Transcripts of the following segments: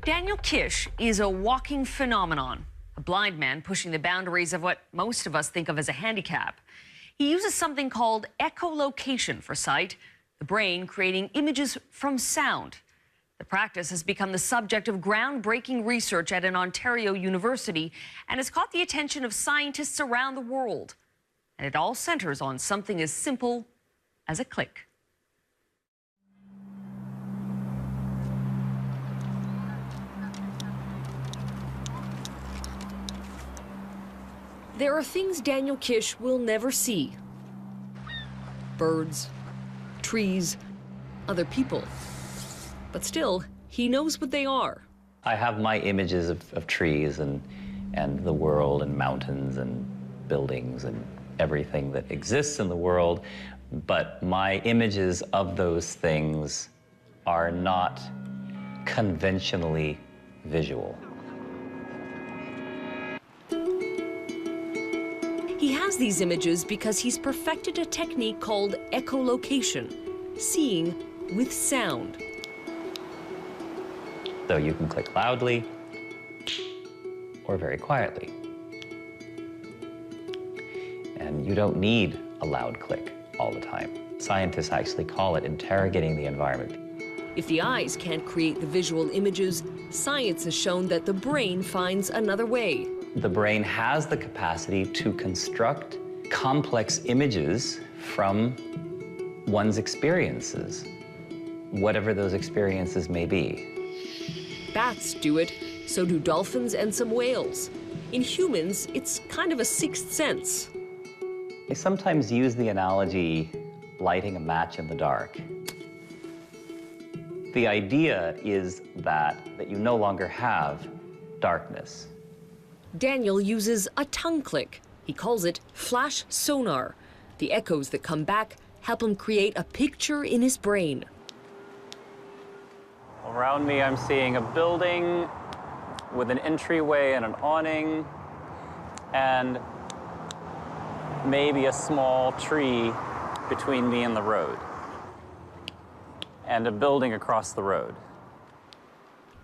Daniel Kish is a walking phenomenon, a blind man pushing the boundaries of what most of us think of as a handicap. He uses something called echolocation for sight, the brain creating images from sound. The practice has become the subject of groundbreaking research at an Ontario university and has caught the attention of scientists around the world. And it all centers on something as simple as a click. There are things Daniel Kish will never see. Birds, trees, other people. But still, he knows what they are. I have my images of trees and the world and mountains and buildings and everything that exists in the world, but my images of those things are not conventionally visual. He has these images because he's perfected a technique called echolocation, seeing with sound. So you can click loudly or very quietly. And you don't need a loud click all the time. Scientists actually call it interrogating the environment. If the eyes can't create the visual images, science has shown that the brain finds another way. The brain has the capacity to construct complex images from one's experiences, whatever those experiences may be. Bats do it, so do dolphins and some whales. In humans, it's kind of a sixth sense. I sometimes use the analogy lighting a match in the dark. The idea is that you no longer have darkness. Daniel uses a tongue click. He calls it flash sonar. The echoes that come back help him create a picture in his brain. Around me, I'm seeing a building with an entryway and an awning, and maybe a small tree between me and the road, and a building across the road.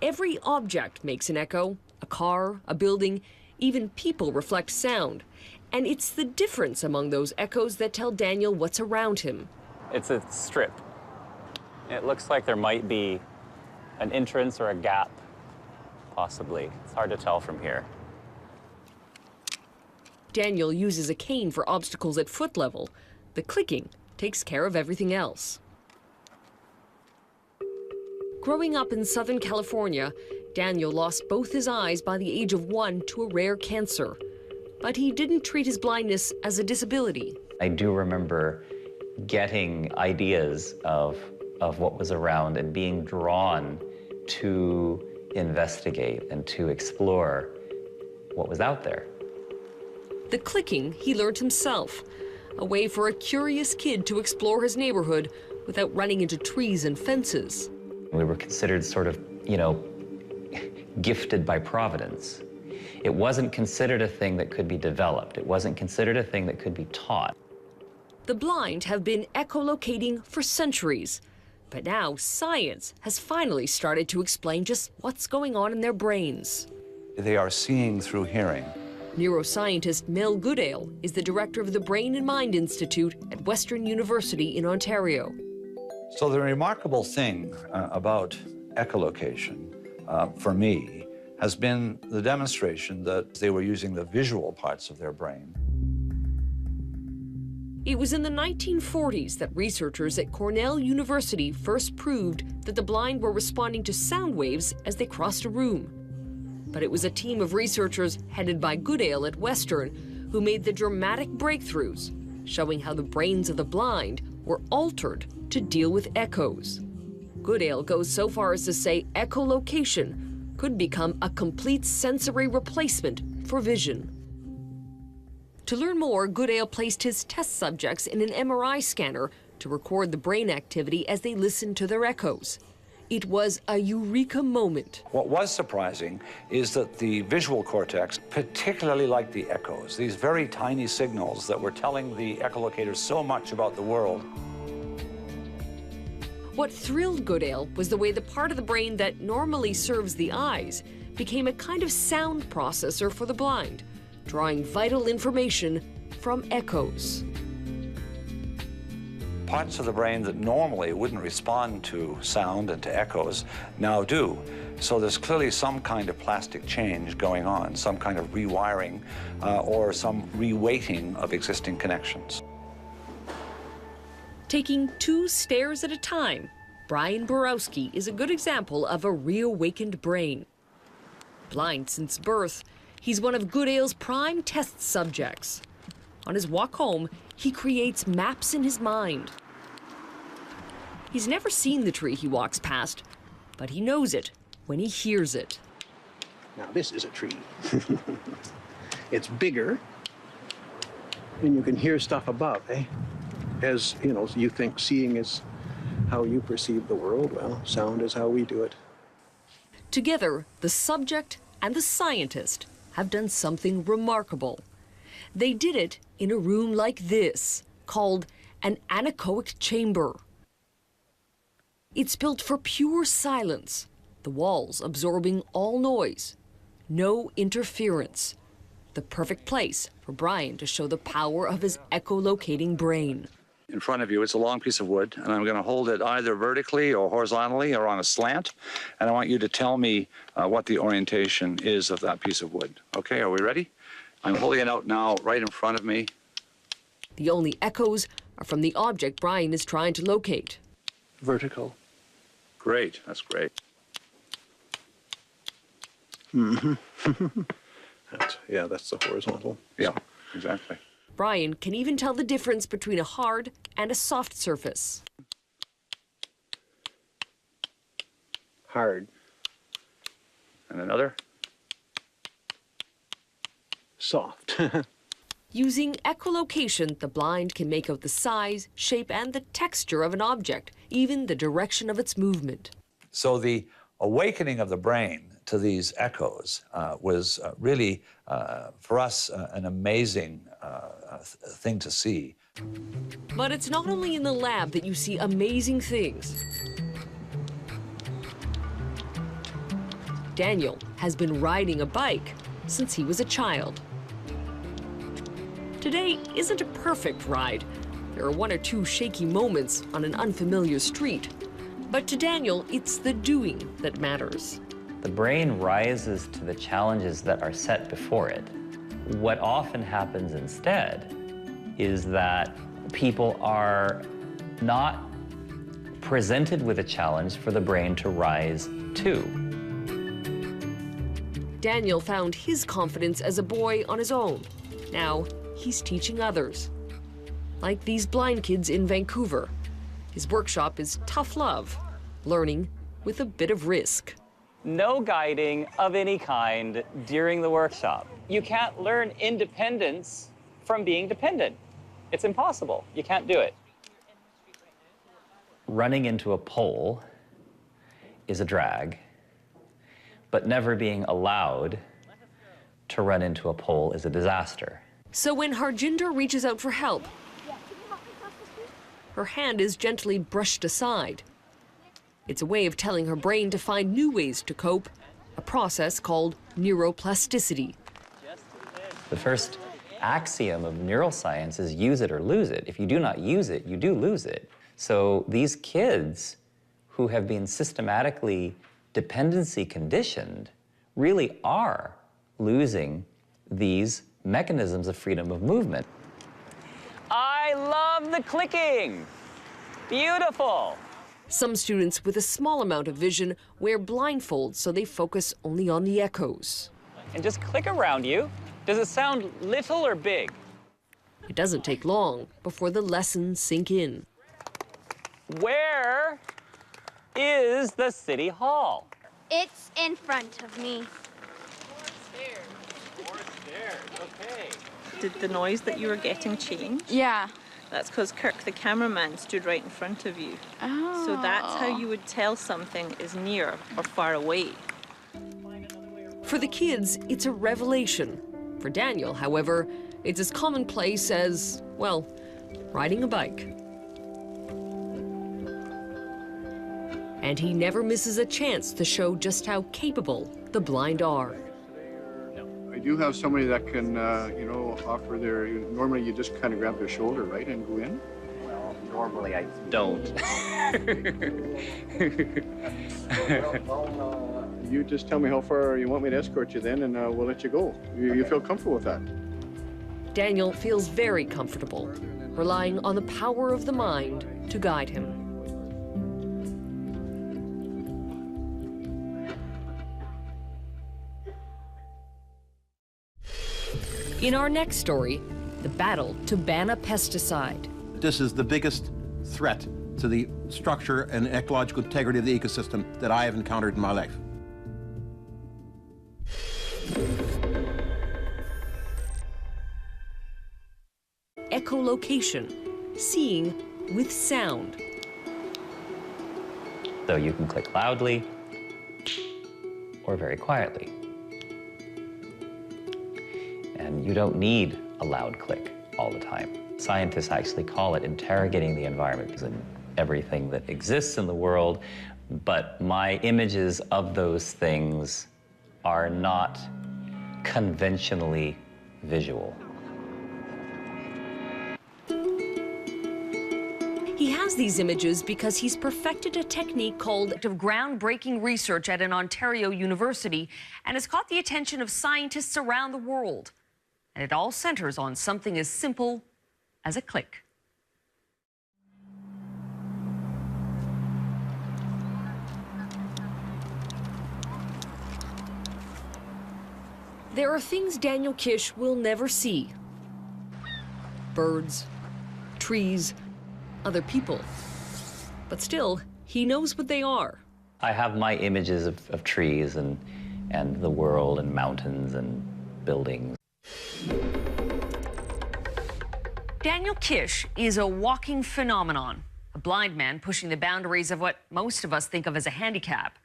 Every object makes an echo. A car, a building, even people reflect sound. And it's the difference among those echoes that tell Daniel what's around him. It's a strip. It looks like there might be an entrance or a gap, possibly. It's hard to tell from here. Daniel uses a cane for obstacles at foot level. The clicking takes care of everything else. Growing up in Southern California, Daniel lost both his eyes by the age of 1 to a rare cancer. But he didn't treat his blindness as a disability. I do remember getting ideas of what was around and being drawn to investigate and to explore what was out there. The clicking he learned himself, a way for a curious kid to explore his neighborhood without running into trees and fences. We were considered sort of, gifted by Providence. It wasn't considered a thing that could be developed. It wasn't considered a thing that could be taught. The blind have been echolocating for centuries, but now science has finally started to explain just what's going on in their brains. They are seeing through hearing. Neuroscientist Mel Goodale is the director of the Brain and Mind Institute at Western University in Ontario. So the remarkable thing about echolocation, for me, has been the demonstration that they were using the visual parts of their brain. It was in the 1940s that researchers at Cornell University first proved that the blind were responding to sound waves as they crossed a room. But it was a team of researchers headed by Goodale at Western who made the dramatic breakthroughs, showing how the brains of the blind were altered to deal with echoes. Goodale goes so far as to say echolocation could become a complete sensory replacement for vision. To learn more, Goodale placed his test subjects in an MRI scanner to record the brain activity as they listened to their echoes. It was a eureka moment. What was surprising is that the visual cortex particularly liked the echoes, these very tiny signals that were telling the echolocators so much about the world. What thrilled Goodale was the way the part of the brain that normally serves the eyes became a kind of sound processor for the blind, drawing vital information from echoes. Parts of the brain that normally wouldn't respond to sound and to echoes now do. So there's clearly some kind of plastic change going on, some kind of rewiring or some reweighting of existing connections. Taking 2 stairs at a time, Brian Borowski is a good example of a reawakened brain. Blind since birth, he's one of Goodale's prime test subjects. On his walk home, he creates maps in his mind. He's never seen the tree he walks past, but he knows it when he hears it. Now this is a tree. It's bigger, and you can hear stuff above, eh? As, you know, you think seeing is how you perceive the world. Well, sound is how we do it. Together, the subject and the scientist have done something remarkable. They did it in a room like this, called an anechoic chamber. It's built for pure silence, the walls absorbing all noise, no interference. The perfect place for Brian to show the power of his echolocating brain. In front of you, it's a long piece of wood, and I'm going to hold it either vertically or horizontally or on a slant, and I want you to tell me what the orientation is of that piece of wood. Okay, are we ready? I'm holding it out now right in front of me. The only echoes are from the object Brian is trying to locate. Vertical. Great, that's great. Mm-hmm. That's the horizontal. Yeah, exactly. Brian can even tell the difference between a hard and a soft surface. Hard. And another? Soft. Using echolocation, the blind can make out the size, shape, and the texture of an object, even the direction of its movement. So the awakening of the brain to these echoes was really, for us, an amazing thing to see. But it's not only in the lab that you see amazing things. Daniel has been riding a bike since he was a child. Today isn't a perfect ride. There are 1 or 2 shaky moments on an unfamiliar street. But to Daniel, it's the doing that matters. The brain rises to the challenges that are set before it. What often happens instead is that people are not presented with a challenge for the brain to rise to. Daniel found his confidence as a boy on his own. Now, he's teaching others. Like these blind kids in Vancouver. His workshop is tough love, learning with a bit of risk. No guiding of any kind during the workshop. You can't learn independence from being dependent. It's impossible. You can't do it. Running into a pole is a drag, but never being allowed to run into a pole is a disaster. So when Harjinder reaches out for help, her hand is gently brushed aside. It's a way of telling her brain to find new ways to cope, a process called neuroplasticity. The first axiom of neuroscience is use it or lose it. If you do not use it, you do lose it. So these kids who have been systematically dependency conditioned really are losing these mechanisms of freedom of movement. I love the clicking. Beautiful. Some students with a small amount of vision wear blindfolds so they focus only on the echoes. And just click around you. Does it sound little or big? It doesn't take long before the lessons sink in. Where is the city hall? It's in front of me. More stairs, okay. Did the noise that you were getting change? Yeah. That's because Kirk, the cameraman, stood right in front of you. Oh. So that's how you would tell something is near or far away. For the kids, it's a revelation. For Daniel, however, it's as commonplace as, well, riding a bike. And he never misses a chance to show just how capable the blind are. I do have somebody that can, you know, offer their, normally you just kind of grab their shoulder, right, and go in? Well, normally I don't. You just tell me how far you want me to escort you then, and we'll let you go. You feel comfortable with that? Daniel feels very comfortable, relying on the power of the mind to guide him. In our next story, the battle to ban a pesticide. This is the biggest threat to the structure and ecological integrity of the ecosystem that I have encountered in my life. Echolocation, seeing with sound. So you can click loudly or very quietly. And you don't need a loud click all the time. Scientists actually call it interrogating the environment and everything that exists in the world, but my images of those things are not conventionally visual. He has these images because he's perfected a technique called groundbreaking research at an Ontario university and has caught the attention of scientists around the world. And it all centers on something as simple as a click. There are things Daniel Kish will never see. Birds, trees, other people. But still, he knows what they are. I have my images of trees and the world and mountains and buildings. Daniel Kish is a walking phenomenon, a blind man pushing the boundaries of what most of us think of as a handicap.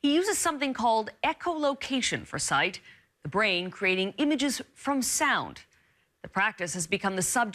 He uses something called echolocation for sight, the brain creating images from sound. The practice has become the subject